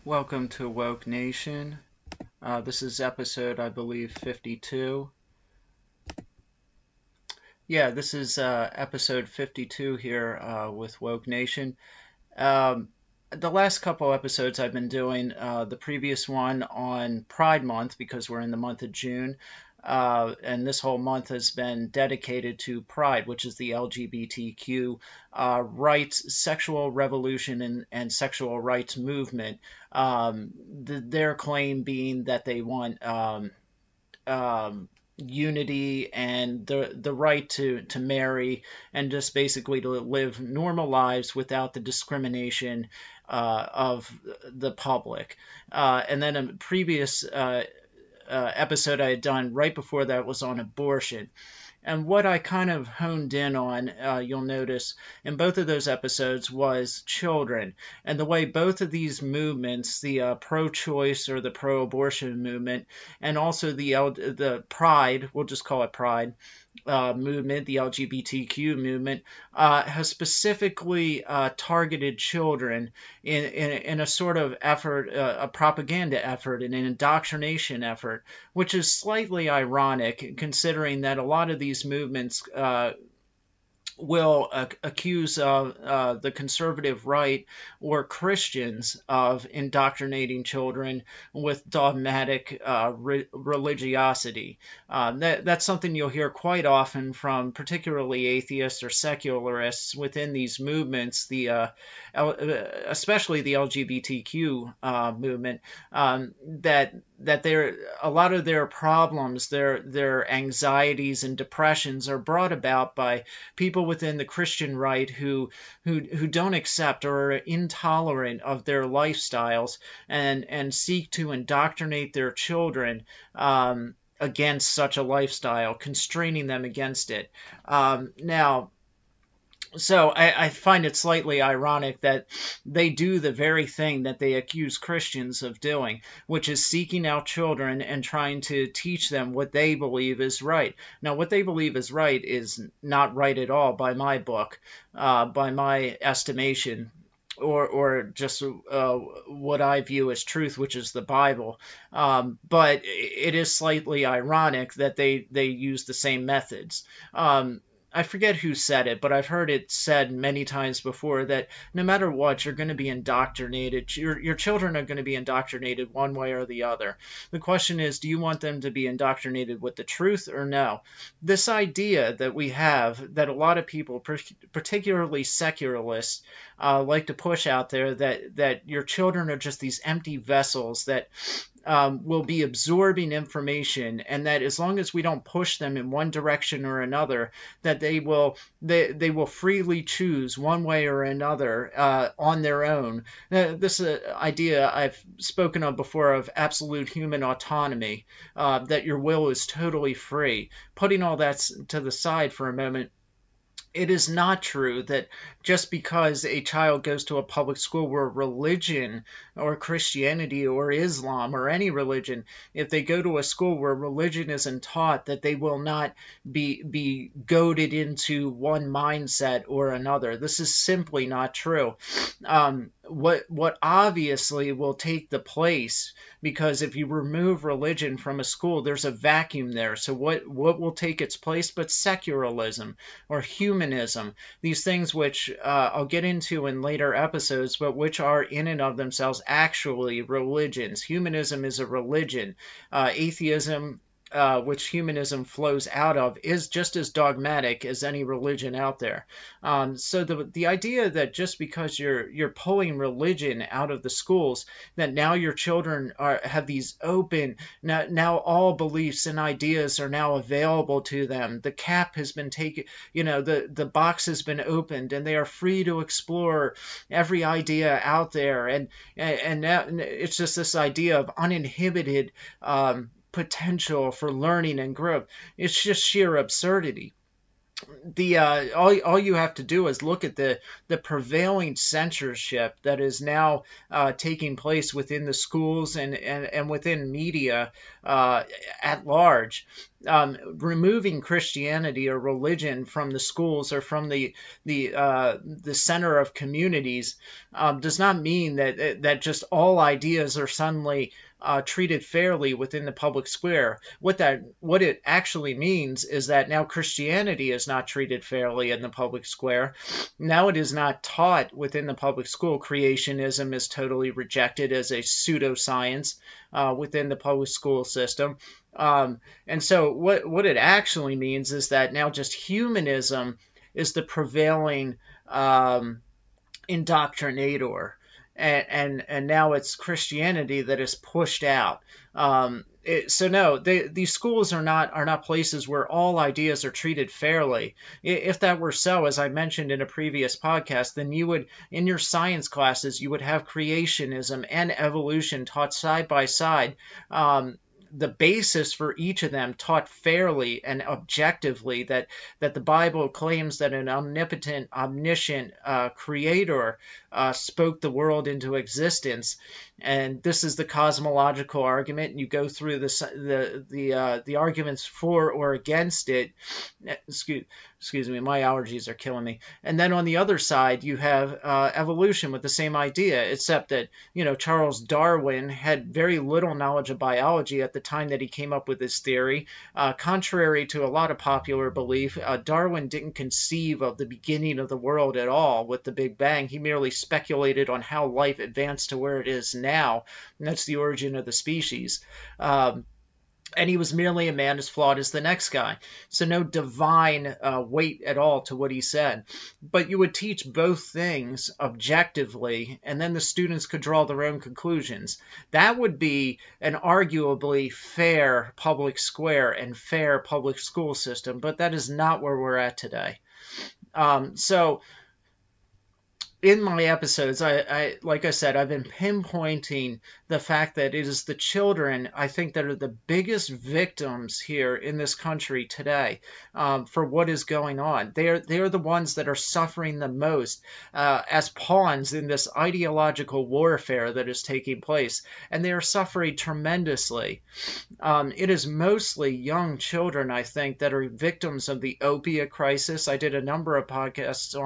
Welcome to Woke Nation. This is episode, I believe, 52. Yeah, this is episode 52 here with Woke Nation. Um, the last couple episodes I've been doing, the previous one on Pride Month because we're in the month of June, and this whole month has been dedicated to Pride, which is the LGBTQ rights, sexual revolution, and sexual rights movement. Their claim being that they want unity and the right to marry and just basically to live normal lives without the discrimination of the public. And then a previous episode I had done right before that was on abortion. And what I kind of honed in on, you'll notice in both of those episodes, was children. And the way both of these movements, the pro-choice or the pro-abortion movement, and also the Pride, we'll just call it Pride, movement, the LGBTQ movement, has specifically targeted children in a sort of effort, a propaganda effort, and an indoctrination effort, which is slightly ironic considering that a lot of these movements will accuse the conservative right or Christians of indoctrinating children with dogmatic religiosity. That's something you'll hear quite often from particularly atheists or secularists within these movements, especially the LGBTQ movement, that a lot of their problems, their anxieties and depressions are brought about by people within the Christian right who don't accept or are intolerant of their lifestyles and seek to indoctrinate their children against such a lifestyle, constraining them against it. So I find it slightly ironic that they do the very thing that they accuse Christians of doing, which is seeking out children and trying to teach them what they believe is right. Now, what they believe is right is not right at all by my book, by my estimation. Or just what I view as truth, which is the Bible. But it is slightly ironic that they use the same methods. I forget who said it, but I've heard it said many times before that no matter what, you're going to be indoctrinated. Your children are going to be indoctrinated one way or the other. The question is, do you want them to be indoctrinated with the truth or no? This idea that we have, that a lot of people, particularly secularists, like to push out there, that your children are just these empty vessels that will be absorbing information, and that as long as we don't push them in one direction or another, that they will freely choose one way or another on their own. This idea I've spoken of before of absolute human autonomy, that your will is totally free. Putting all that to the side for a moment, it is not true that just because a child goes to a public school where religion or Christianity or Islam or any religion, if they go to a school where religion isn't taught, that they will not be goaded into one mindset or another. This is simply not true. What obviously will take the place, because if you remove religion from a school, there's a vacuum there. So what will take its place but secularism or humanism, these things which I'll get into in later episodes, but which are in and of themselves actually religions. Humanism is a religion. Atheism, which humanism flows out of, is just as dogmatic as any religion out there. So the idea that just because you're pulling religion out of the schools, that now your children have these open, now all beliefs and ideas are now available to them. The cap has been taken, the box has been opened, and they are free to explore every idea out there. And now it's just this idea of uninhibited potential for learning and growth. It's just sheer absurdity. all you have to do is look at the prevailing censorship that is now taking place within the schools and within media at large. Removing Christianity or religion from the schools or from the center of communities does not mean that just all ideas are suddenly treated fairly within the public square. What it actually means is that now Christianity is not treated fairly in the public square. Now it is not taught within the public school. Creationism is totally rejected as a pseudoscience within the public school system. And so what it actually means is that now just humanism is the prevailing indoctrinator. And now it's Christianity that is pushed out. So no, these schools are not places where all ideas are treated fairly. If that were so, as I mentioned in a previous podcast, then you would, in your science classes, you would have creationism and evolution taught side by side. The basis for each of them taught fairly and objectively, that the Bible claims that an omnipotent, omniscient creator spoke the world into existence. And this is the cosmological argument, and you go through the arguments for or against it. Excuse me, my allergies are killing me. And then on the other side, you have evolution with the same idea, except that, Charles Darwin had very little knowledge of biology at the time that he came up with his theory. Contrary to a lot of popular belief, Darwin didn't conceive of the beginning of the world at all with the Big Bang. He merely speculated on how life advanced to where it is now, and that's the origin of the species. And he was merely a man as flawed as the next guy. So no divine weight at all to what he said. But you would teach both things objectively, and then the students could draw their own conclusions. That would be an arguably fair public square and fair public school system, but that is not where we're at today. So in my episodes, I like I said, I've been pinpointing the fact that it is the children, I think, that are the biggest victims here in this country today for what is going on. They are the ones that are suffering the most as pawns in this ideological warfare that is taking place, and they are suffering tremendously. It is mostly young children, I think, that are victims of the opiate crisis. I did a number of podcasts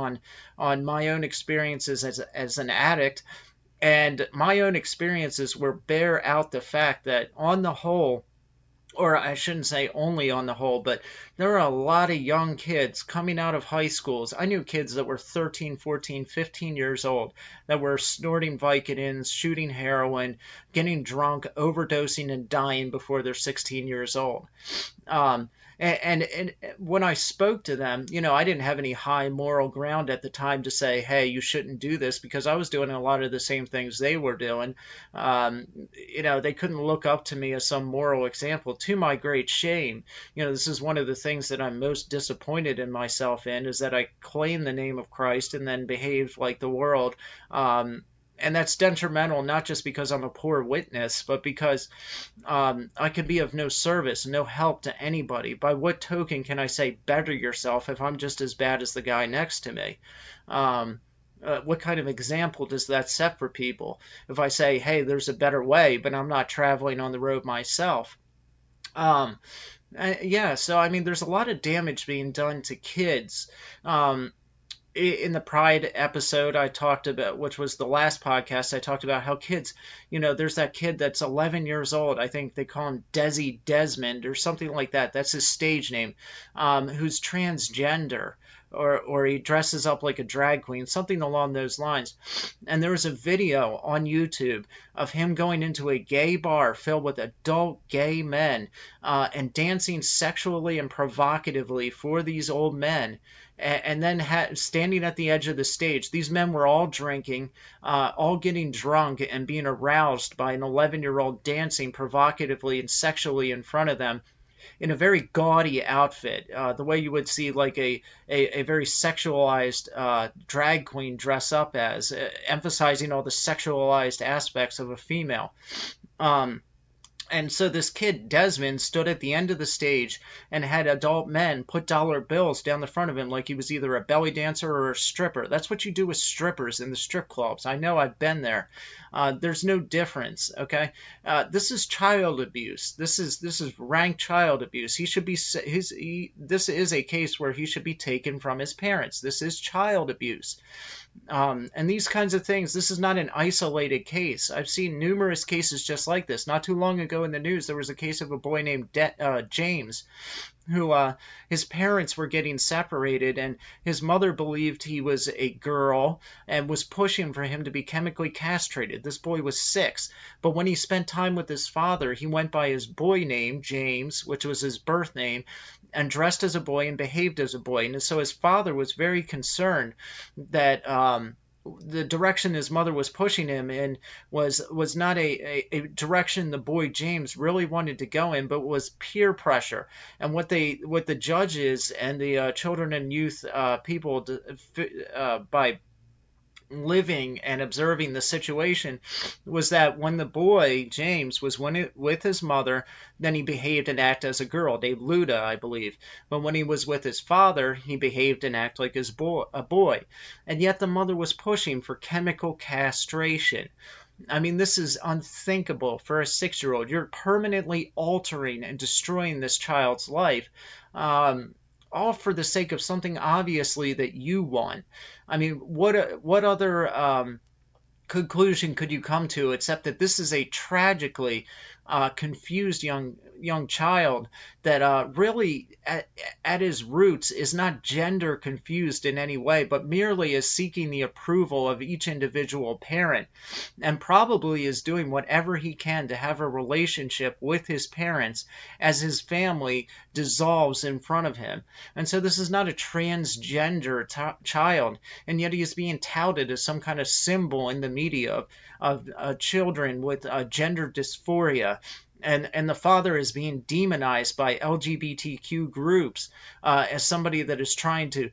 on my own experiences as an addict, and my own experiences bear out the fact that on the whole, or I shouldn't say only on the whole, but there are a lot of young kids coming out of high schools. I knew kids that were 13, 14, 15 years old that were snorting Vicodins, shooting heroin, getting drunk, overdosing, and dying before they're 16 years old. And when I spoke to them, I didn't have any high moral ground at the time to say, hey, you shouldn't do this, because I was doing a lot of the same things they were doing. They couldn't look up to me as some moral example, to my great shame. This is one of the things that I'm most disappointed in myself in, is that I claim the name of Christ and then behaved like the world. And that's detrimental, not just because I'm a poor witness, but because I can be of no service, no help to anybody. By what token can I say better yourself if I'm just as bad as the guy next to me? What kind of example does that set for people? If I say, hey, there's a better way, but I'm not traveling on the road myself. So I mean, there's a lot of damage being done to kids. In the Pride episode I talked about, which was the last podcast, I talked about how kids, there's that kid that's 11 years old. I think they call him Desi Desmond or something like that. That's his stage name, who's transgender. Or he dresses up like a drag queen, something along those lines. And there was a video on YouTube of him going into a gay bar filled with adult gay men and dancing sexually and provocatively for these old men. And then standing at the edge of the stage. These men were all drinking, all getting drunk and being aroused by an 11-year-old dancing provocatively and sexually in front of them, in a very gaudy outfit, the way you would see like a very sexualized drag queen dress up as, emphasizing all the sexualized aspects of a female. And so this kid, Desmond, stood at the end of the stage and had adult men put dollar bills down the front of him like he was either a belly dancer or a stripper. That's what you do with strippers in the strip clubs. I know, I've been there. There's no difference, okay? This is child abuse. This is rank child abuse. He should be this is a case where he should be taken from his parents. This is child abuse. And these kinds of things, this is not an isolated case. I've seen numerous cases just like this. Not too long ago in the news, there was a case of a boy named James, who his parents were getting separated, and his mother believed he was a girl and was pushing for him to be chemically castrated. This boy was 6, but when he spent time with his father, he went by his boy name, James, which was his birth name, and dressed as a boy and behaved as a boy. And so his father was very concerned that the direction his mother was pushing him in was not a direction the boy James really wanted to go in, but was peer pressure. And what the judges and the children and youth people by living and observing the situation was that when the boy James was with his mother, then he behaved and acted as a girl, named Luda, I believe. But when he was with his father, he behaved and acted like a boy. And yet the mother was pushing for chemical castration. I mean, this is unthinkable for a 6-year-old. You're permanently altering and destroying this child's life. All for the sake of something obviously that you want. I mean, what other conclusion could you come to except that this is a tragically confused young child that really at his roots is not gender confused in any way, but merely is seeking the approval of each individual parent, and probably is doing whatever he can to have a relationship with his parents as his family dissolves in front of him. And so this is not a transgender child, and yet he is being touted as some kind of symbol in the media of children with gender dysphoria. And the father is being demonized by LGBTQ groups as somebody that is trying to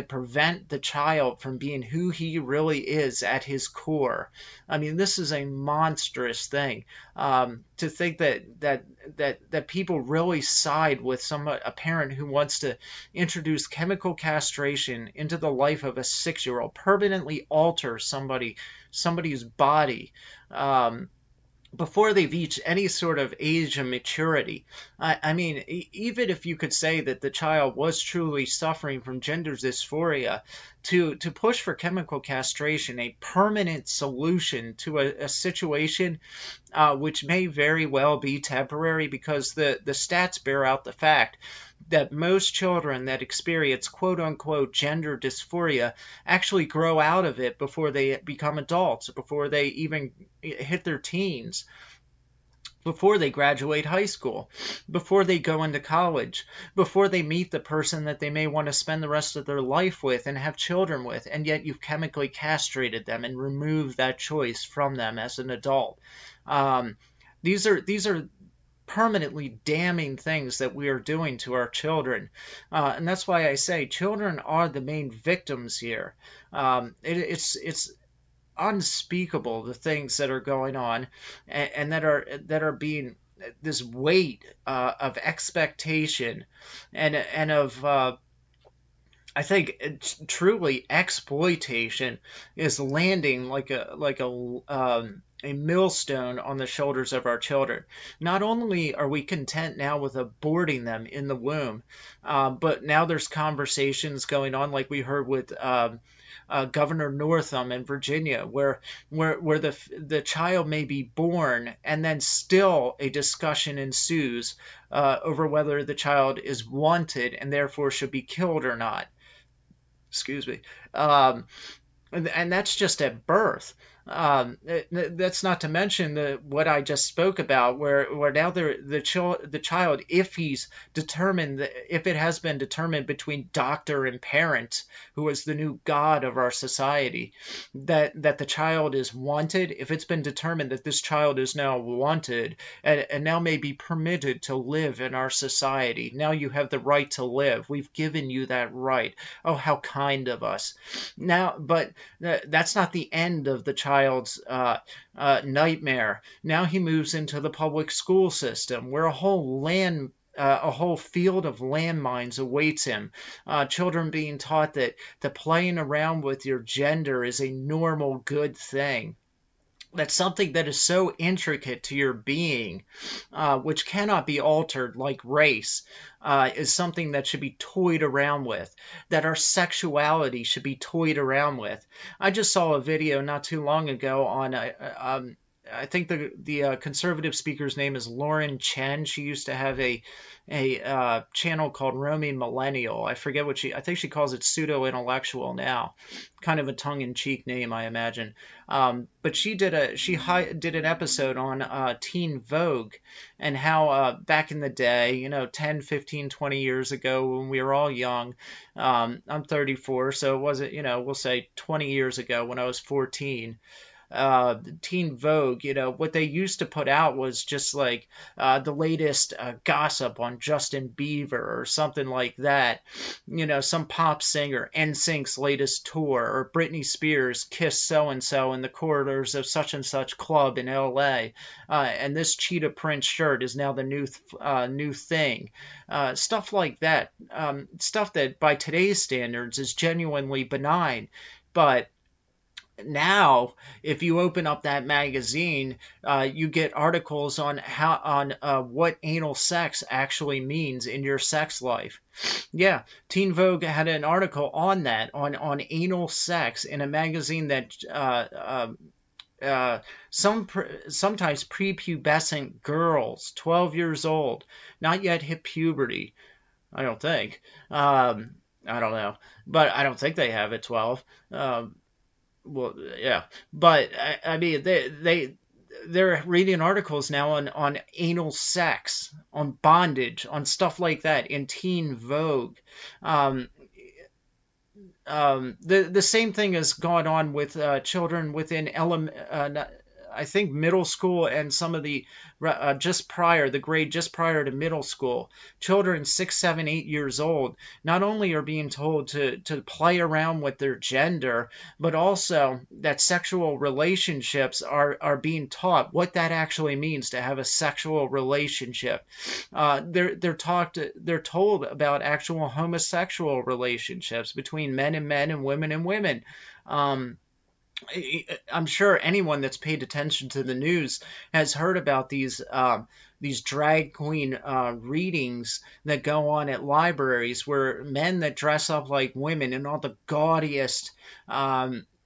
prevent the child from being who he really is at his core. I mean, this is a monstrous thing. To think that people really side with a parent who wants to introduce chemical castration into the life of a 6-year-old, permanently alter somebody's body. Before they've reached any sort of age of maturity. I mean, even if you could say that the child was truly suffering from gender dysphoria, to push for chemical castration, a permanent solution to a situation which may very well be temporary, because the stats bear out the fact that most children that experience quote-unquote gender dysphoria actually grow out of it before they become adults, before they even hit their teens, before they graduate high school, before they go into college, before they meet the person that they may want to spend the rest of their life with and have children with, and yet you've chemically castrated them and removed that choice from them as an adult. These are permanently damning things that we are doing to our children. And that's why I say children are the main victims here. It's unspeakable, the things that are going on and that are being this weight of expectation and of I think truly exploitation is landing like a millstone on the shoulders of our children. Not only are we content now with aborting them in the womb, but now there's conversations going on, like we heard with Governor Northam in Virginia, where the child may be born and then still a discussion ensues over whether the child is wanted and therefore should be killed or not. Excuse me. And that's just at birth. That's not to mention what I just spoke about, where now the child, if he's determined, if it has been determined between doctor and parent, who is the new god of our society, that the child is wanted, if it's been determined that this child is now wanted and now may be permitted to live in our society, now you have the right to live. We've given you that right. Oh, how kind of us. Now, but that's not the end of the child child's nightmare. Now he moves into the public school system where a whole field of landmines awaits him. Children being taught that playing around with your gender is a normal, good thing. That's something that is so intricate to your being, which cannot be altered like race, is something that should be toyed around with, that our sexuality should be toyed around with. I just saw a video not too long ago on I think the conservative speaker's name is Lauren Chen. She used to have a channel called Romy Millennial. I forget I think she calls it pseudo intellectual now, kind of a tongue in cheek name, I imagine. But she did an episode on Teen Vogue and how back in the day, 10, 15, 20 years ago when we were all young. I'm 34, so it wasn't, we'll say 20 years ago when I was 14. Teen Vogue, what they used to put out was just like the latest gossip on Justin Bieber or something like that. Some pop singer, NSYNC's latest tour, or Britney Spears kissed so-and-so in the corridors of such and such club in LA. And this cheetah print shirt is now the new thing. Stuff like that. Stuff that by today's standards is genuinely benign. But now, if you open up that magazine, you get articles on what anal sex actually means in your sex life. Yeah, Teen Vogue had an article on that, on anal sex in a magazine that sometimes prepubescent girls, 12 years old, not yet hit puberty, I don't think. I don't know, but I don't think they have at 12. Well, yeah, but I mean, they're reading articles now on anal sex, on bondage, on stuff like that in Teen Vogue. The same thing has gone on with children within I think middle school and some of the the grade just prior to middle school. Children 6, 7, 8 years old not only are being told to play around with their gender, but also that sexual relationships are being taught what that actually means to have a sexual relationship. They're told about actual homosexual relationships between men and women and women. I'm sure anyone that's paid attention to the news has heard about these drag queen readings that go on at libraries, where men that dress up like women in all the gaudiest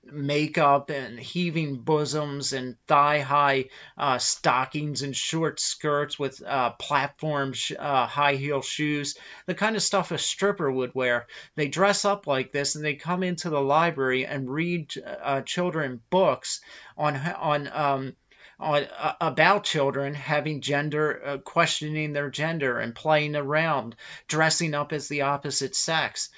makeup and heaving bosoms and thigh-high stockings and short skirts with platform high-heel shoes, the kind of stuff a stripper would wear. They dress up like this and they come into the library and read children books about children having gender, questioning their gender and playing around, dressing up as the opposite sex.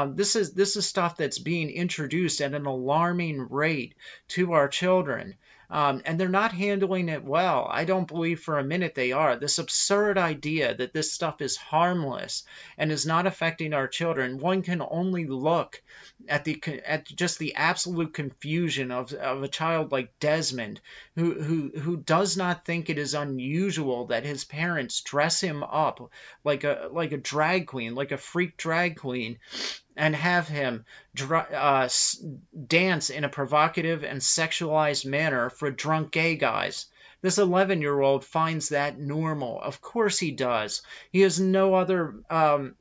This is stuff that's being introduced at an alarming rate to our children. And they're not handling it well. I don't believe for a minute they are. This absurd idea that this stuff is harmless and is not affecting our children. One can only look at just the absolute confusion of a child like Desmond, who does not think it is unusual that his parents dress him up like a drag queen, like a freak drag queen, and have him dance in a provocative and sexualized manner for drunk gay guys. This 11-year-old finds that normal. Of course he does. He has no other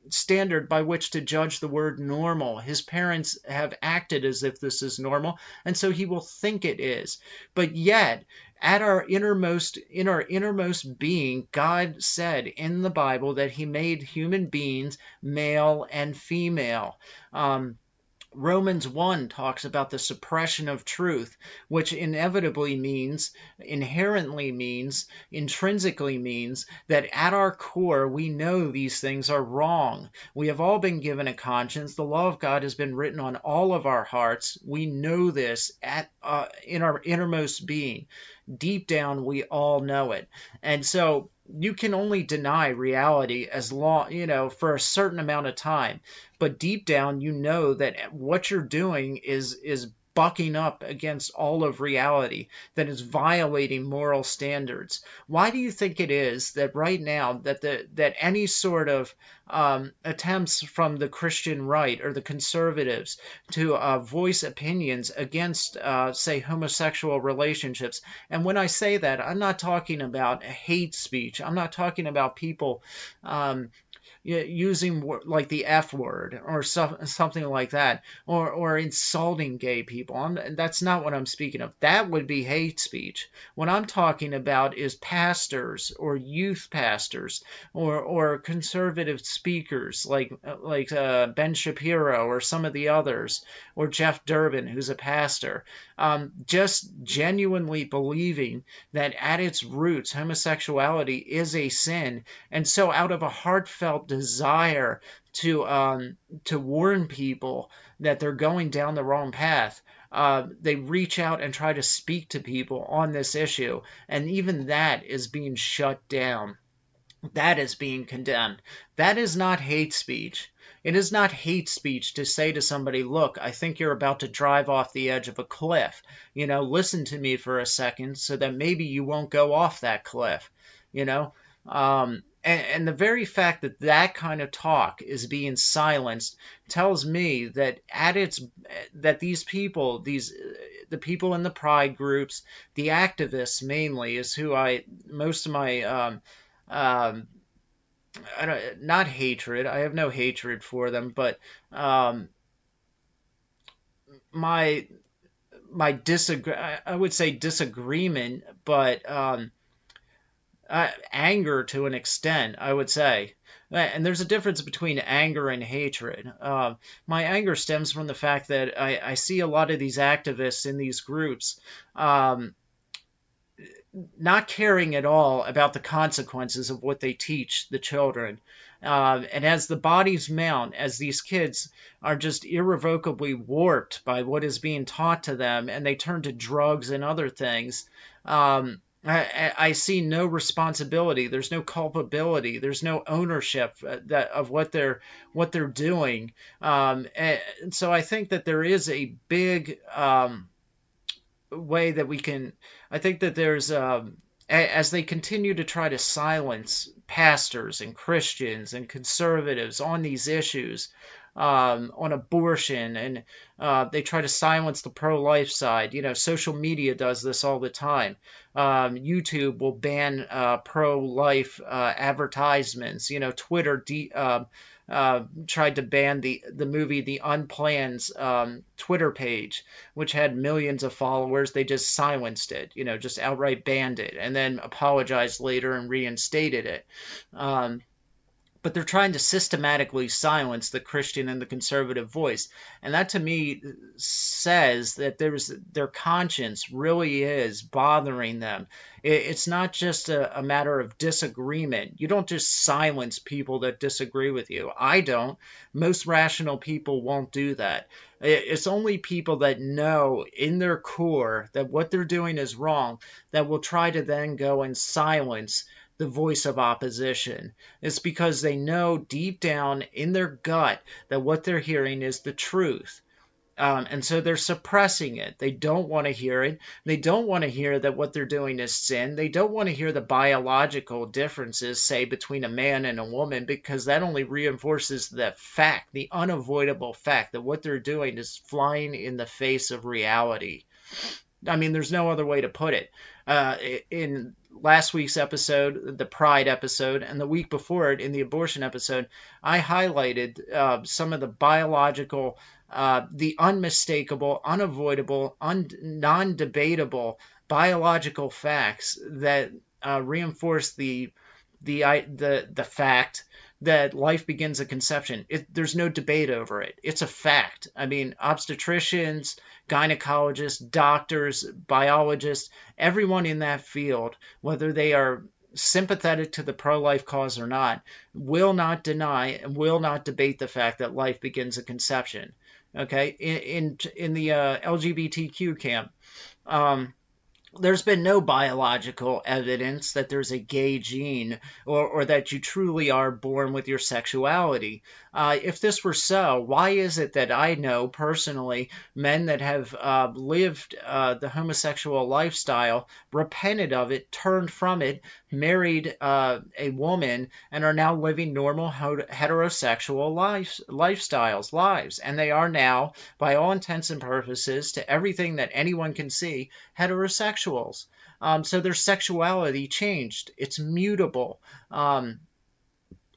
standard by which to judge the word normal. His parents have acted as if this is normal, and so he will think it is. But yet, in our innermost being, God said in the Bible that he made human beings male and female. Romans 1 talks about the suppression of truth, which intrinsically means that at our core we know these things are wrong. We have all been given a conscience. The law of God has been written on all of our hearts. We know this in our innermost being. Deep down, we all know it. And so you can only deny reality as long, for a certain amount of time. But deep down, you know that what you're doing is bucking up against all of reality, that is violating moral standards. Why do you think it is that right now that any sort of attempts from the Christian right or the conservatives to voice opinions against, say, homosexual relationships? And when I say that, I'm not talking about hate speech. I'm not talking about people using like the F word or something like that, or insulting gay people. That's not what I'm speaking of. That would be hate speech. What I'm talking about is pastors or youth pastors or conservative speakers like Ben Shapiro or some of the others, or Jeff Durbin, who's a pastor, just genuinely believing that at its roots homosexuality is a sin, and so out of a heartfelt desire to warn people that they're going down the wrong path, they reach out and try to speak to people on this issue, and even that is being shut down. That is being condemned. That is not hate speech. It is not hate speech to say to somebody, look, I think you're about to drive off the edge of a cliff. Listen to me for a second so that maybe you won't go off that cliff. And the very fact that that kind of talk is being silenced tells me that that these people, the people in the pride groups, the activists mainly, is who most of my not hatred. I have no hatred for them, but my I would say disagreement, but anger to an extent, I would say. And there's a difference between anger and hatred. My anger stems from the fact that I see a lot of these activists in these groups not caring at all about the consequences of what they teach the children. And as the bodies mount, as these kids are just irrevocably warped by what is being taught to them, and they turn to drugs and other things, I see no responsibility. There's no culpability. There's no ownership of what they're doing. And so I think that there is a big way that we can. I think that there's as they continue to try to silence pastors and Christians and conservatives on these issues, on abortion, and they try to silence the pro-life side. Social media does this all the time. YouTube will ban pro-life advertisements. Twitter tried to ban the movie The Unplanned's Twitter page, which had millions of followers. They just silenced it, just outright banned it, and then apologized later and reinstated it. But they're trying to systematically silence the Christian and the conservative voice. And that to me says that their conscience really is bothering them. It's not just a matter of disagreement. You don't just silence people that disagree with you. I don't. Most rational people won't do that. It's only people that know in their core that what they're doing is wrong that will try to then go and silence the voice of opposition. It's because they know deep down in their gut that what they're hearing is the truth. And so they're suppressing it. They don't want to hear it. They don't want to hear that what they're doing is sin. They don't want to hear the biological differences, say, between a man and a woman, because that only reinforces the fact, the unavoidable fact that what they're doing is flying in the face of reality. I mean, there's no other way to put it. In last week's episode, the Pride episode, and the week before it, in the abortion episode, I highlighted some of the biological, the unmistakable, unavoidable, non-debatable biological facts that reinforce the fact that life begins at conception. There's no debate over it. It's a fact. I mean, obstetricians, gynecologists, doctors, biologists, everyone in that field, whether they are sympathetic to the pro-life cause or not, will not deny and will not debate the fact that life begins at conception. Okay? In the LGBTQ camp, there's been no biological evidence that there's a gay gene, or that you truly are born with your sexuality. If this were so, why is it that I know personally men that have lived the homosexual lifestyle, repented of it, turned from it, married a woman, and are now living normal heterosexual lives, and they are now, by all intents and purposes, to everything that anyone can see, heterosexuals. So their sexuality changed. It's mutable. Um,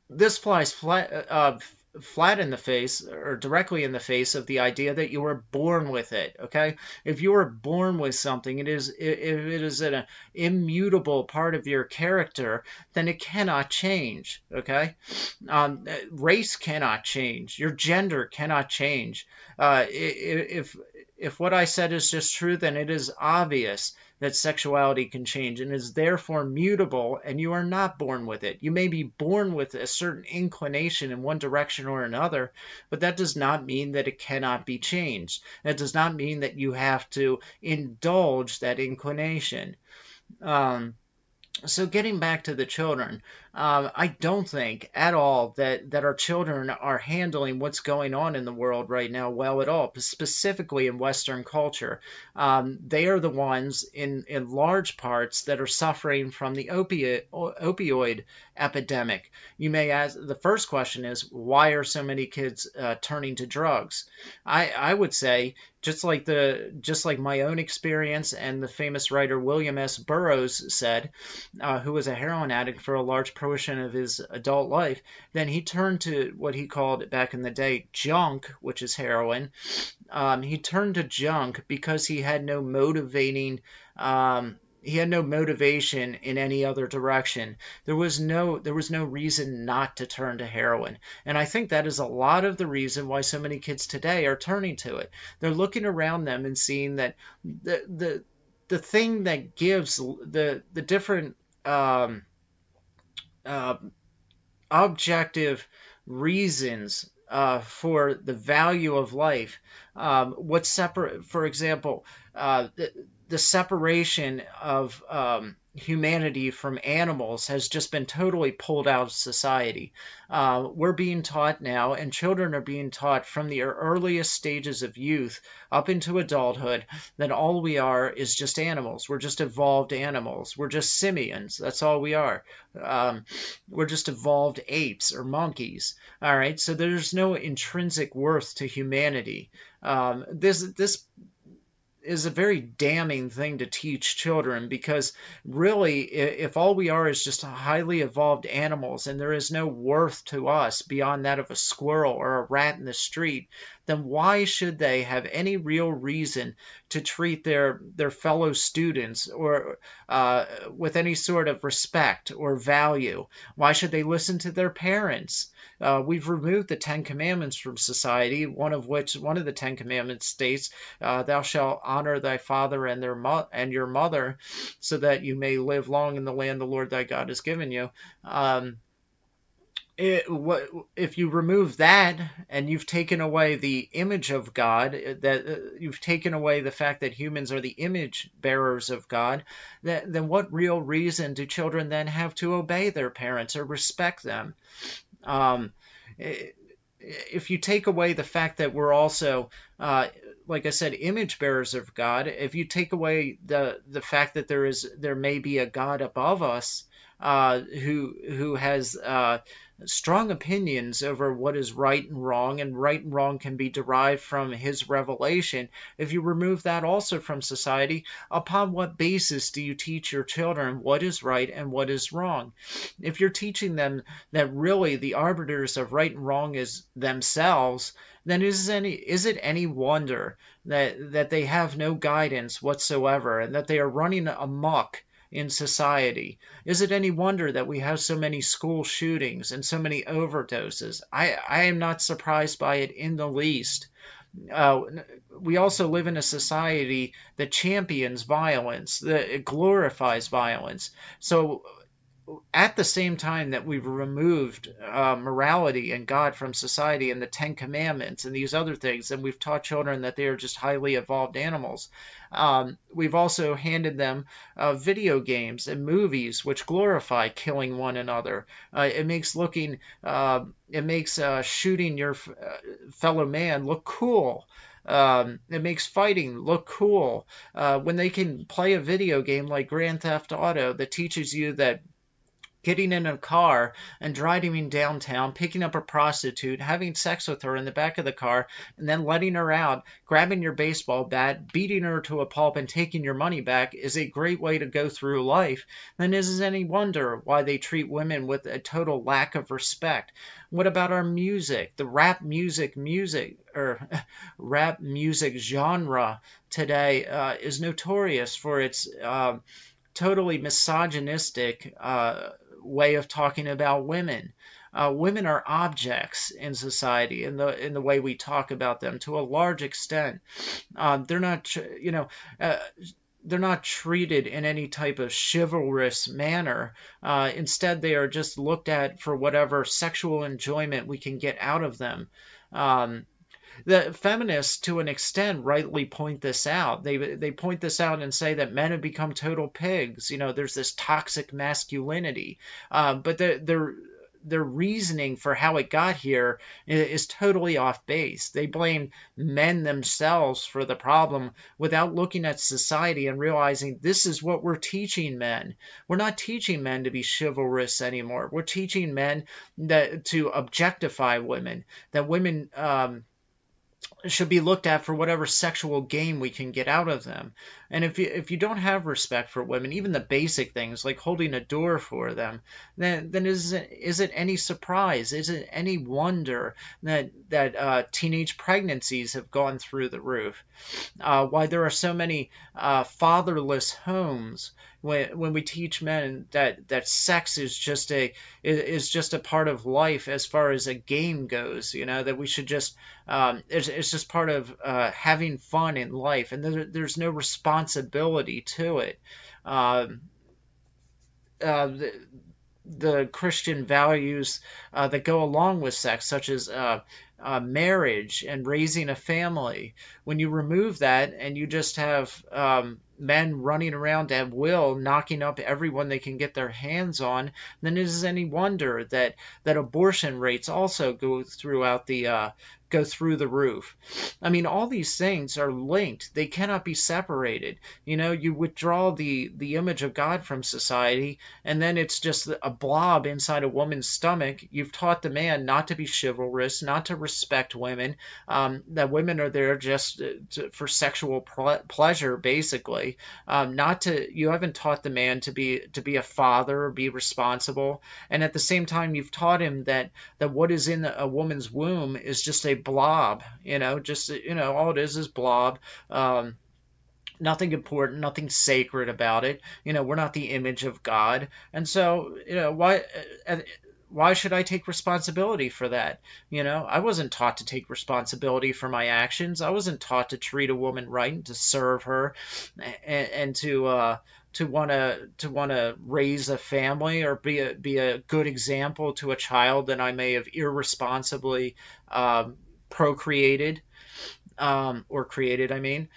this flies flat in the face, or directly in the face, of the idea that you were born with it. Okay, if you were born with something, if it is an immutable part of your character, then it cannot change. Okay, race cannot change. Your gender cannot change. If what I said is just true, then it is obvious that sexuality can change and is therefore mutable, and you are not born with it. You may be born with a certain inclination in one direction or another, but that does not mean that it cannot be changed. That does not mean that you have to indulge that inclination. Um, so getting back to the children, I don't think at all that our children are handling what's going on in the world right now well at all, specifically in Western culture. They are the ones in large parts that are suffering from the opioid epidemic. You may ask, the first question is, why are so many kids turning to drugs? I would say, just like my own experience and the famous writer William S. Burroughs said, who was a heroin addict for a large portion of his adult life, then he turned to what he called back in the day junk, which is heroin. He turned to junk because he had no motivation in any other direction. There was no reason not to turn to heroin. And I think that is a lot of the reason why so many kids today are turning to it. They're looking around them and seeing that the thing that gives the different uh, objective reasons for the value of life. What's separate, for example, the separation of humanity from animals has just been totally pulled out of society. We're being taught now, and children are being taught from the earliest stages of youth up into adulthood, that all we are is just animals. We're just evolved animals. We're just simians. That's all we are. We're just evolved apes or monkeys. All right. So there's no intrinsic worth to humanity. This is a very damning thing to teach children, because really, if all we are is just highly evolved animals and there is no worth to us beyond that of a squirrel or a rat in the street, then why should they have any real reason to treat their fellow students or with any sort of respect or value? Why should they listen to their parents? We've removed the Ten Commandments from society, one of the Ten Commandments states, "Thou shalt honor thy father and your mother, so that you may live long in the land the Lord thy God has given you." If you remove that, and you've taken away the image of God, that you've taken away the fact that humans are the image bearers of God, then what real reason do children then have to obey their parents or respect them? Um, if you take away the fact that we're also, like I said, image bearers of God, if you take away the fact that there may be a God above us, who has strong opinions over what is right and wrong can be derived from his revelation. If you remove that also from society, upon what basis do you teach your children what is right and what is wrong? If you're teaching them that really the arbiters of right and wrong is themselves, then is it any wonder that they have no guidance whatsoever, and that they are running amok in society? Is it any wonder that we have so many school shootings and so many overdoses? I am not surprised by it in the least. We also live in a society that champions violence, that it glorifies violence. So at the same time that we've removed morality and God from society and the Ten Commandments and these other things, and we've taught children that they are just highly evolved animals, we've also handed them video games and movies which glorify killing one another. It makes shooting your fellow man look cool. It makes fighting look cool when they can play a video game like Grand Theft Auto that teaches you that getting in a car and driving downtown, picking up a prostitute, having sex with her in the back of the car, and then letting her out, grabbing your baseball bat, beating her to a pulp, and taking your money back is a great way to go through life, then is it any wonder why they treat women with a total lack of respect? What about our music? The rap music genre today is notorious for its totally misogynistic way of talking about women. Women are objects in society in the way we talk about them to a large extent. They're not, they're not treated in any type of chivalrous manner. Instead, they are just looked at for whatever sexual enjoyment we can get out of them. The feminists, to an extent, rightly point this out. They point this out and say that men have become total pigs. There's this toxic masculinity, but their reasoning for how it got here is totally off base. They blame men themselves for the problem without looking at society and realizing this is what we're teaching men. We're not teaching men to be chivalrous anymore. We're teaching men to objectify women, that women should be looked at for whatever sexual gain we can get out of them. And if you don't have respect for women, even the basic things like holding a door for them, then is it any surprise? Is it any wonder that teenage pregnancies have gone through the roof? Why there are so many fatherless homes when we teach men that sex is just a part of life as far as a game goes, that we should just it's just part of having fun in life, and there's no responsibility to it. The Christian values that go along with sex, such as marriage and raising a family, when you remove that and you just have men running around at will, knocking up everyone they can get their hands on, then it is any wonder that abortion rates also go through the roof. I mean, all these things are linked. They cannot be separated. You withdraw the image of God from society, and then it's just a blob inside a woman's stomach. You've taught the man not to be chivalrous, not to respect women, that women are there just for sexual pleasure, basically. You haven't taught the man to be a father or be responsible. And at the same time, you've taught him that what is in a woman's womb is just a blob, all it is blob. Nothing important, nothing sacred about it. We're not the image of God. And so, why should I take responsibility for that? I wasn't taught to take responsibility for my actions. I wasn't taught to treat a woman right and to serve her and to want to raise a family or be a good example to a child that I may have irresponsibly procreated or created, I mean.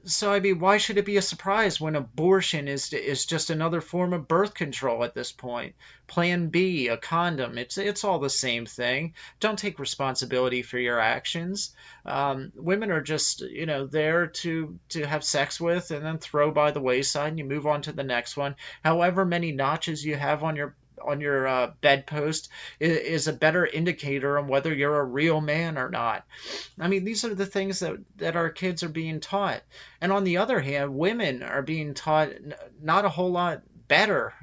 So, I mean, why should it be a surprise when abortion is just another form of birth control at this point? Plan B, a condom, it's all the same thing. Don't take responsibility for your actions. Women are just, there to have sex with and then throw by the wayside, and you move on to the next one. However many notches you have on your bedpost is a better indicator on whether you're a real man or not. I mean, these are the things that our kids are being taught. And on the other hand, women are being taught not a whole lot better,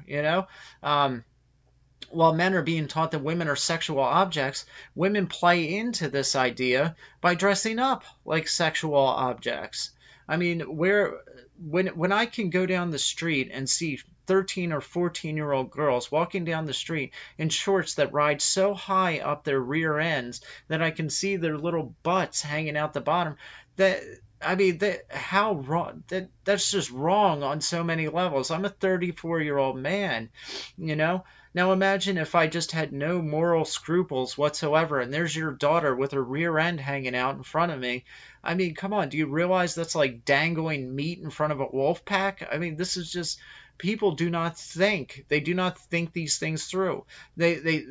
While men are being taught that women are sexual objects, women play into this idea by dressing up like sexual objects. I mean, when I can go down the street and see 13 or 14-year-old girls walking down the street in shorts that ride so high up their rear ends that I can see their little butts hanging out the bottom. That I mean, how wrong that's just wrong on so many levels. I'm a 34-year-old man, you know. Now imagine if I just had no moral scruples whatsoever, and there's your daughter with her rear end hanging out in front of me. I mean, come on, do you realize that's like dangling meat in front of a wolf pack? I mean, this is just people do not think. They do not think these things through. They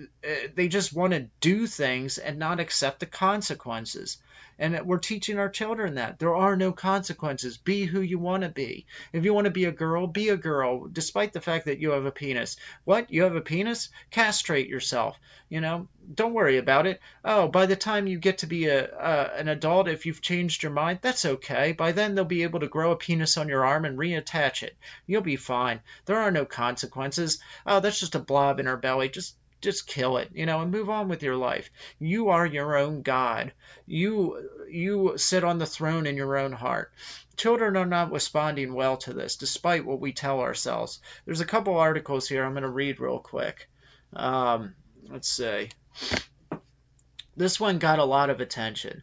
just want to do things and not accept the consequences. And we're teaching our children that there are no consequences. Be who you want to be. If you want to be a girl, despite the fact that you have a penis. What? You have a penis? Castrate yourself. You know, don't worry about it. Oh, by the time you get to be an adult, if you've changed your mind, that's okay. By then they'll be able to grow a penis on your arm and reattach it. You'll be fine. There are no consequences. Oh, that's just a blob in her belly. Just kill it, you know, and move on with your life. You are your own God. You sit on the throne in your own heart. Children are not responding well to this, despite what we tell ourselves. There's a couple articles here I'm going to read real quick. Let's see. This one got a lot of attention.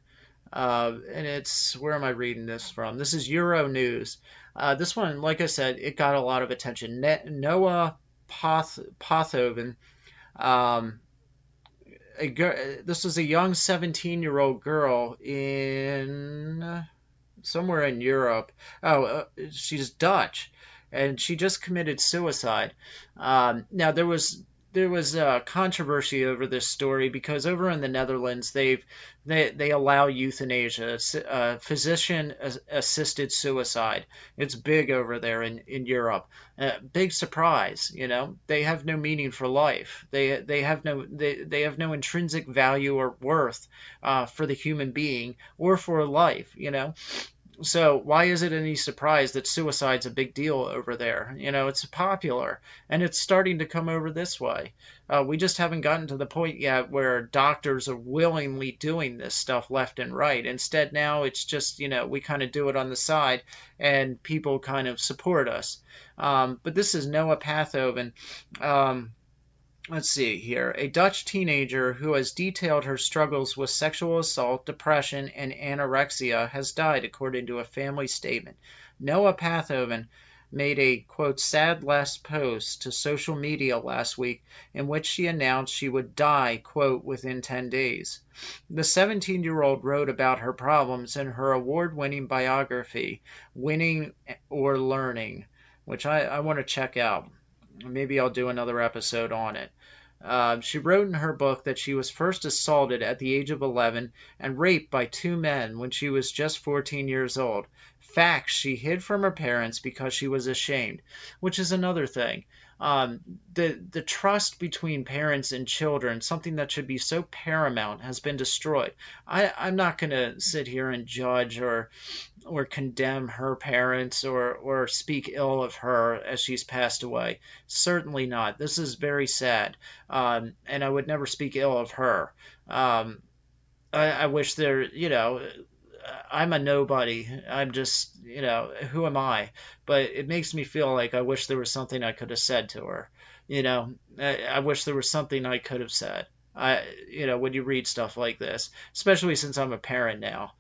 And it's, where am I reading this from? This is Euro News. This one, like I said, it got a lot of attention. Noah Pothoven. This was a young 17-year-old girl in somewhere in Europe. She's Dutch, and she just committed suicide. Now there was controversy over this story because over in the Netherlands they allow euthanasia, physician assisted suicide. It's big over there in Europe. Big surprise, you know. They have no meaning for life. They have no intrinsic value or worth for the human being or for life, you know. So why is it any surprise that suicide's a big deal over there? You know, it's popular, and it's starting to come over this way. We just haven't gotten to the point yet where doctors are willingly doing this stuff left and right. Instead, now it's just, you know, we kind of do it on the side, and people kind of support us. But this is Noah Pathoven. Let's see here. A Dutch teenager who has detailed her struggles with sexual assault, depression, and anorexia has died, according to a family statement. Noah Pathoven made a, quote, sad last post to social media last week in which she announced she would die, quote, within 10 days. The 17-year-old wrote about her problems in her award-winning biography, Winning or Learning, which I want to check out. Maybe I'll do another episode on it. She wrote in her book that she was first assaulted at the age of 11 and raped by two men when she was just 14 years old. Facts she hid from her parents because she was ashamed, which is another thing. The trust between parents and children, something that should be so paramount, has been destroyed. I'm not going to sit here and judge or condemn her parents or speak ill of her as she's passed away. Certainly not. This is very sad, and I would never speak ill of her. I wish there, you know, I'm a nobody. I'm just, you know, who am I? But it makes me feel like I wish there was something I could have said to her. You know, I wish there was something I could have said. You know, when you read stuff like this, especially since I'm a parent now.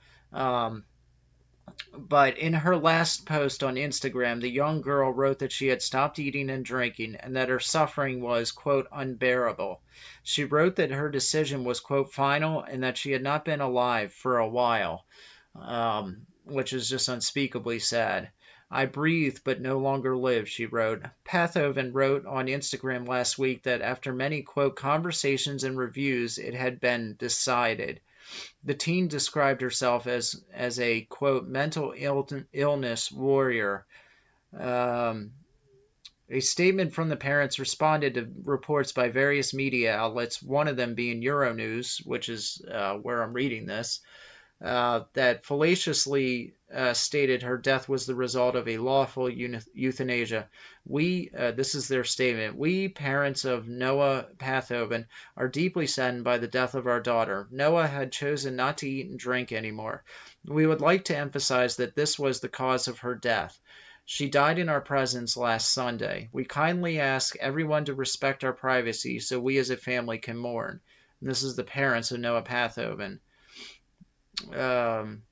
But in her last post on Instagram, the young girl wrote that she had stopped eating and drinking and that her suffering was, quote, unbearable. She wrote that her decision was, quote, final and that she had not been alive for a while, which is just unspeakably sad. I breathe but no longer live, she wrote. Pathoven wrote on Instagram last week that after many, quote, conversations and reviews, it had been decided. The teen described herself as a, quote, mental illness warrior. A statement from the parents responded to reports by various media outlets, one of them being Euronews, which is where I'm reading this, that fallaciously stated her death was the result of a lawful euthanasia. This is their statement, we, parents of Noah Pathoven, are deeply saddened by the death of our daughter. Noah had chosen not to eat and drink anymore. We would like to emphasize that this was the cause of her death. She died in our presence last Sunday. We kindly ask everyone to respect our privacy so we as a family can mourn. And this is the parents of Noah Pathoven. Um,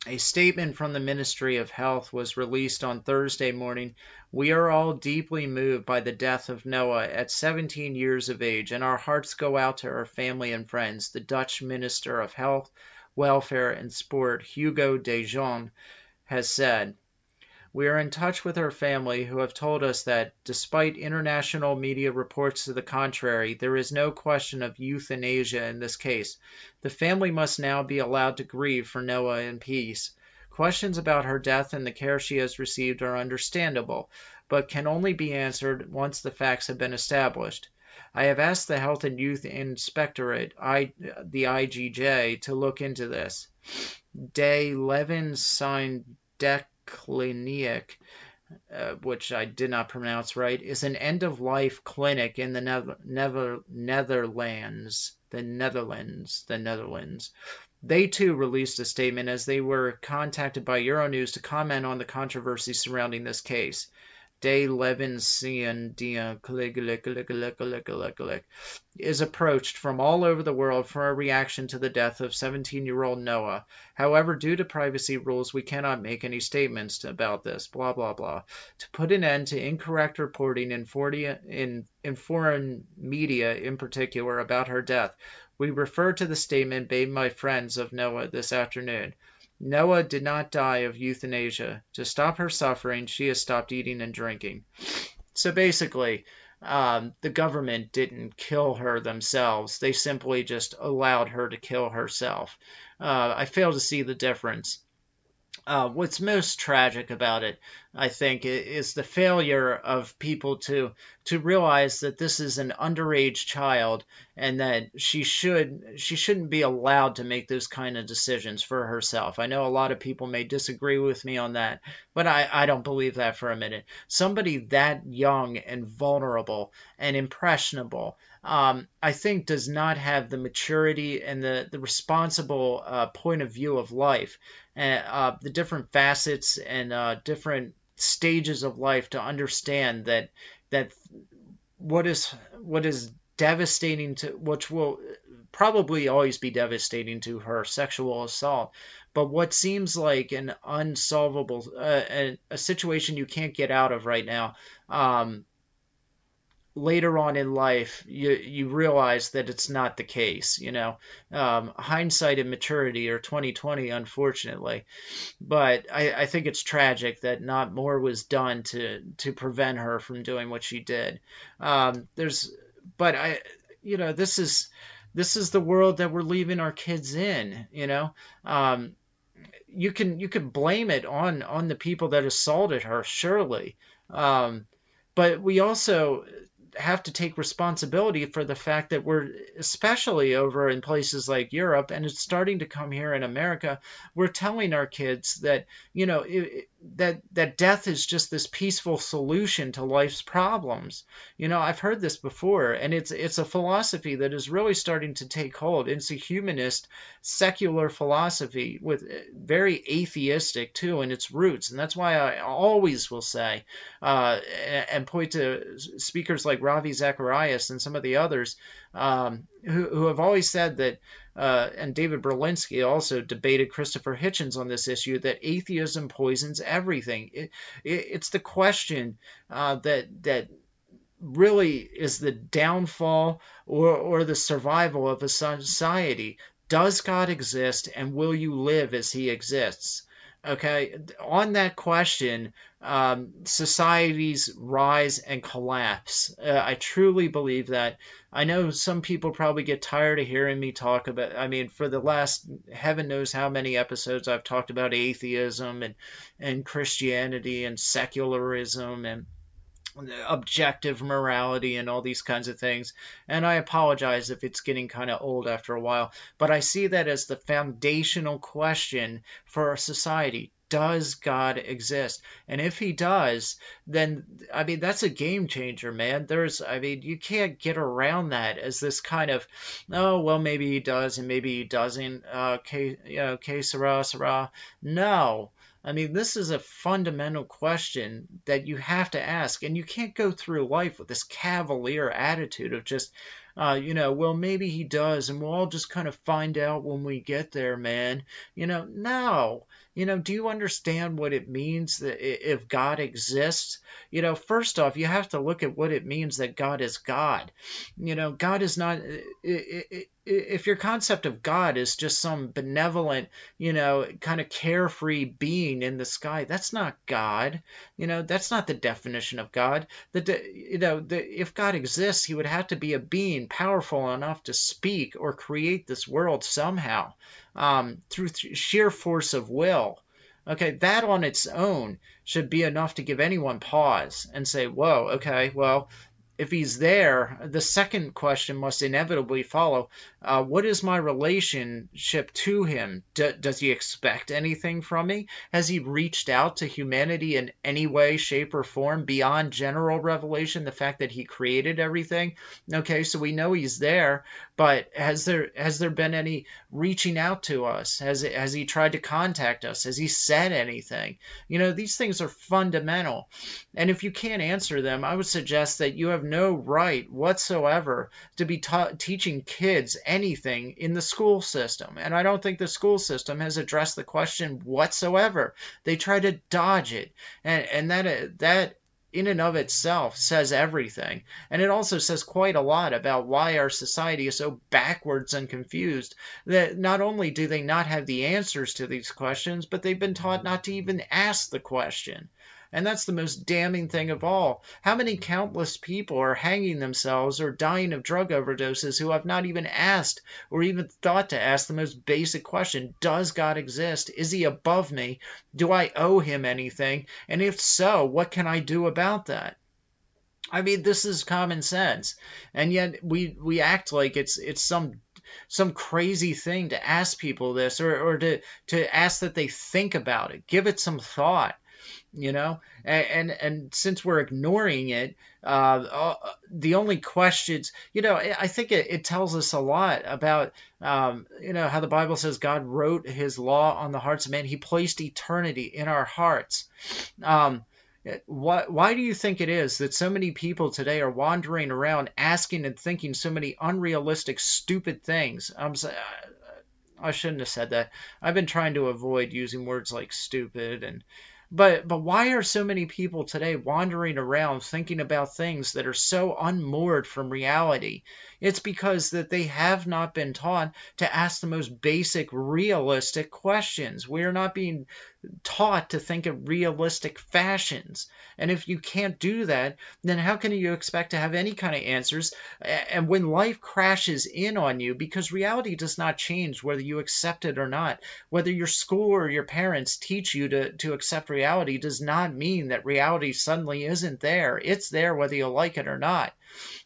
A statement from the Ministry of Health was released on Thursday morning. We are all deeply moved by the death of Noah at 17 years of age, and our hearts go out to her family and friends, the Dutch Minister of Health, Welfare and Sport, Hugo de Jonge, has said. We are in touch with her family, who have told us that, despite international media reports to the contrary, there is no question of euthanasia in this case. The family must now be allowed to grieve for Noah in peace. Questions about her death and the care she has received are understandable, but can only be answered once the facts have been established. I have asked the Health and Youth Inspectorate, the IGJ, to look into this. De Levin signed Clinic, which I did not pronounce right, is an end-of-life clinic in the Netherlands. The Netherlands. They too released a statement as they were contacted by Euronews to comment on the controversy surrounding this case. De Levensian is approached from all over the world for a reaction to the death of 17-year-old Noah. However, due to privacy rules, we cannot make any statements about this, blah, blah, blah. To put an end to incorrect reporting in foreign media in particular about her death, we refer to the statement made by friends of Noah this afternoon. Noah did not die of euthanasia. To stop her suffering, she has stopped eating and drinking. So basically, the government didn't kill her themselves. They simply just allowed her to kill herself. I fail to see the difference. What's most tragic about it, I think, is the failure of people to realize that this is an underage child and that she shouldn't be allowed to make those kind of decisions for herself. I know a lot of people may disagree with me on that, but I don't believe that for a minute. Somebody that young and vulnerable and impressionable, I think, does not have the maturity and the responsible point of view of life, the different facets and different stages of life to understand that what is devastating to, which will probably always be devastating to her, sexual assault, but what seems like an unsolvable a situation you can't get out of right now. Later on in life, you realize that it's not the case. Hindsight and maturity are 20/20, unfortunately. But I think it's tragic that not more was done to prevent her from doing what she did. This is the world that we're leaving our kids in. You can blame it on the people that assaulted her, surely. But we also have to take responsibility for the fact that we're, especially over in places like Europe, and it's starting to come here in America, we're telling our kids that, that death is just this peaceful solution to life's problems. I've heard this before, and it's a philosophy that is really starting to take hold. It's a humanist, secular philosophy, with very atheistic too in its roots, and that's why I always will say and point to speakers like Ravi Zacharias and some of the others who have always said that, and David Berlinski also debated Christopher Hitchens on this issue, that atheism poisons everything. It's the question that really is the downfall or the survival of a society. Does God exist, and will you live as he exists? Okay, on that question, societies rise and collapse. I truly believe that. I know some people probably get tired of hearing me talk about, for the last heaven knows how many episodes I've talked about atheism and Christianity and secularism and objective morality and all these kinds of things. And I apologize if it's getting kind of old after a while, but I see that as the foundational question for our society. Does God exist? And if he does, then, that's a game changer, man. You can't get around that as this kind of, oh, well, maybe he does and maybe he doesn't. Que sera, sera. No. I mean, this is a fundamental question that you have to ask, and you can't go through life with this cavalier attitude of just, well, maybe he does, and we'll all just kind of find out when we get there, man. No. Do you understand what it means that if God exists? First off, you have to look at what it means that God is God. God is not. If your concept of God is just some benevolent, kind of carefree being in the sky, that's not God. That's not the definition of God. If God exists, he would have to be a being powerful enough to speak or create this world somehow, through sheer force of will. Okay, that on its own should be enough to give anyone pause and say, whoa, okay, well, if he's there, the second question must inevitably follow. What is my relationship to him? Does he expect anything from me? Has he reached out to humanity in any way, shape, or form beyond general revelation, the fact that he created everything? Okay, so we know he's there, but has there been any reaching out to us? Has he tried to contact us? Has he said anything? These things are fundamental. And if you can't answer them, I would suggest that you have no right whatsoever to be teaching kids anything in the school system. And I don't think the school system has addressed the question whatsoever. They try to dodge it. And that in and of itself says everything. And it also says quite a lot about why our society is so backwards and confused, that not only do they not have the answers to these questions, but they've been taught not to even ask the question. And that's the most damning thing of all. How many countless people are hanging themselves or dying of drug overdoses who have not even asked or even thought to ask the most basic question: does God exist? Is he above me? Do I owe him anything? And if so, what can I do about that? I mean, this is common sense. And yet we act like it's some crazy thing to ask people this, or to ask that they think about it, give it some thought. And since we're ignoring it, the only questions, I think it tells us a lot about, how the Bible says God wrote his law on the hearts of men. He placed eternity in our hearts. Why do you think it is that so many people today are wandering around asking and thinking so many unrealistic, stupid things? I shouldn't have said that. I've been trying to avoid using words like stupid. But why are so many people today wandering around thinking about things that are so unmoored from reality? It's because that they have not been taught to ask the most basic, realistic questions. We are not being taught to think in realistic fashions. And if you can't do that, then how can you expect to have any kind of answers? And when life crashes in on you, because reality does not change whether you accept it or not, whether your school or your parents teach you to accept reality does not mean that reality suddenly isn't there. It's there whether you like it or not.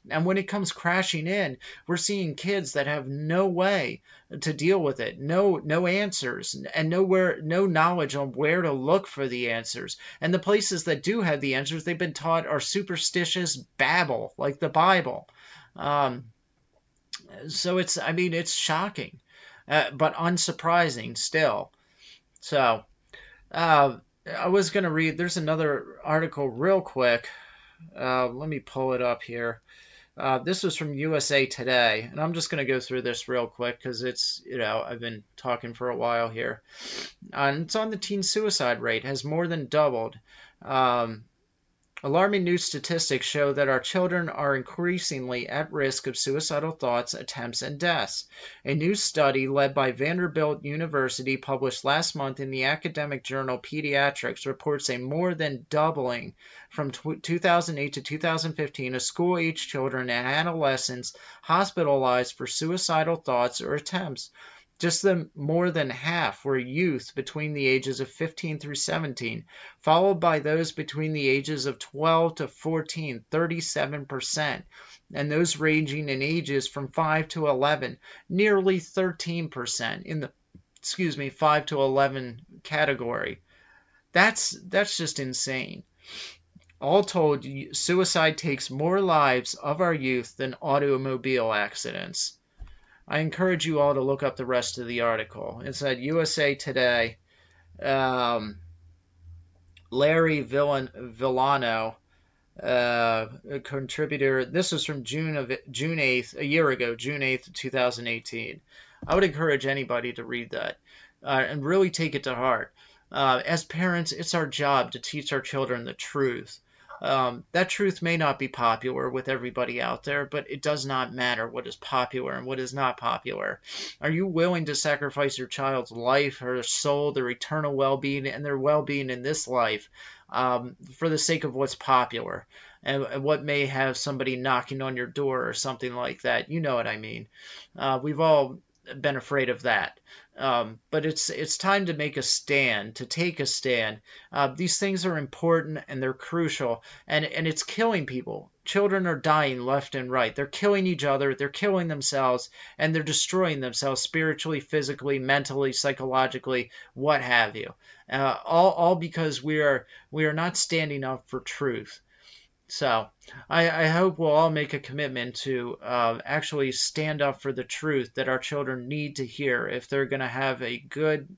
And when it comes crashing in, we're seeing kids that have no way to deal with it, no answers, and no knowledge on where to look for the answers. And the places that do have the answers, they've been taught are superstitious babble, like the Bible. So it's shocking, but unsurprising still. So I was going to read, there's another article real quick. Let me pull it up here. This was from USA Today, and I'm just going to go through this real quick because it's, I've been talking for a while here. And it's on the teen suicide rate has more than doubled. Alarming new statistics show that our children are increasingly at risk of suicidal thoughts, attempts, and deaths. A new study led by Vanderbilt University published last month in the academic journal Pediatrics reports a more than doubling from 2008 to 2015 of school-age children and adolescents hospitalized for suicidal thoughts or attempts. Just more than half were youth between the ages of 15 through 17, followed by those between the ages of 12 to 14, 37%, and those ranging in ages from 5 to 11, nearly 13% in the 5 to 11 category. That's just insane. All told, suicide takes more lives of our youth than automobile accidents. I encourage you all to look up the rest of the article. It's at USA Today. Villano, a contributor. This is from June 8th, a year ago, June 8th, 2018. I would encourage anybody to read that and really take it to heart. As parents, it's our job to teach our children the truth. That truth may not be popular with everybody out there, but it does not matter what is popular and what is not popular. Are you willing to sacrifice your child's life, her soul, their eternal well-being, and their well-being in this life for the sake of what's popular and what may have somebody knocking on your door or something like that? You know what I mean. We've all been afraid of that. But it's time to make a stand, to take a stand. These things are important and they're crucial, and it's killing people. Children are dying left and right. They're killing each other, they're killing themselves, and they're destroying themselves spiritually, physically, mentally, psychologically, what have you. All because we are not standing up for truth. So I hope we'll all make a commitment to actually stand up for the truth that our children need to hear if they're going to have a good,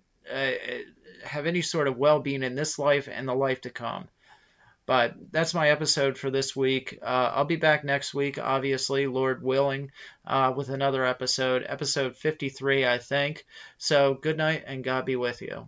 have any sort of well-being in this life and the life to come. But that's my episode for this week. I'll be back next week, obviously, Lord willing, with another episode 53, I think. So good night and God be with you.